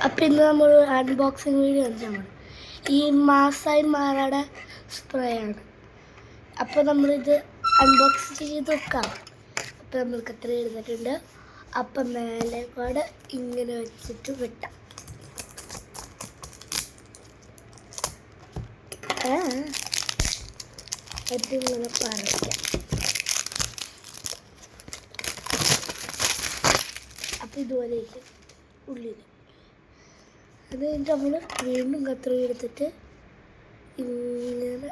അപ്പം ഇന്ന് നമ്മൾ അൺബോക്സിങ് വീഡിയോ ആണ്. ഈ മാസായി മാറാടെ സ്പ്രേ ആണ്. അപ്പോൾ നമ്മളിത് അൺബോക്സ് ചെയ്ത് വെക്കാം. അപ്പോൾ നമ്മൾക്ക് എത്ര എഴുതിയിട്ടുണ്ട്. അപ്പം മേലെ കൂടെ ഇങ്ങനെ വെച്ചിട്ട് വെട്ടാം. ഇങ്ങനെ പറിക്കാം. അപ്പം ഇതുപോലെ ഉള്ളിൽ അത് കഴിഞ്ഞിട്ട് നമ്മൾ വീണ്ടും കത്രിക എടുത്തിട്ട് ഇങ്ങനെ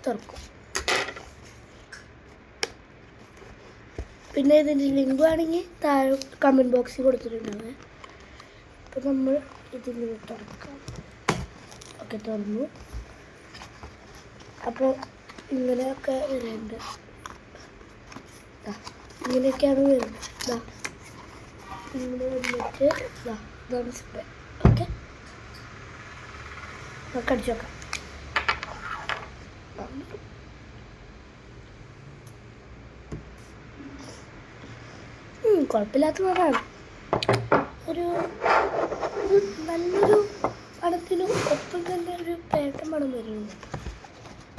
തുറക്കും. പിന്നെ ഇതിൻ്റെ ലിങ്ക് ആണെങ്കിൽ താഴെ കമൻറ്റ് ബോക്സിൽ കൊടുത്തിട്ടുണ്ടാവേ. അപ്പം നമ്മൾ ഇതിങ്ങനെ തുറക്കാം. ഓക്കെ, തുറന്നു. അപ്പോൾ ഇങ്ങനെയൊക്കെ വരുന്നുണ്ട്. ഇങ്ങനെയൊക്കെയാണ് വരുന്നത്. ഇങ്ങനെ വന്നിട്ട് ഇതാണ് സ്പ്രേ. ഓക്കെ, നമുക്ക് അടിച്ചു നോക്കാം. കുഴപ്പമില്ലാത്ത മണമാണ്. ഒരു നല്ലൊരു മണത്തിനും ഒപ്പം തന്നെ ഒരു പേട്ട മണം വരുന്നുണ്ട്.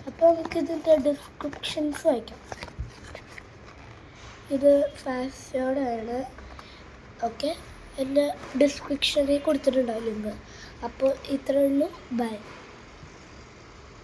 അപ്പോൾ നമുക്ക് ഇതിൻ്റെ ഡിസ്ക്രിപ്ഷൻസ് വായിക്കാം. ഇത് ഫാസ്റ്റോടെയാണ്. ഓക്കെ, എൻ്റെ ഡിസ്ക്രിപ്ഷനിൽ കൊടുത്തിട്ടുണ്ടാവും ലിങ്ക്. അപ്പോൾ ഇത്രയേ ഉള്ളൂ. ബൈ.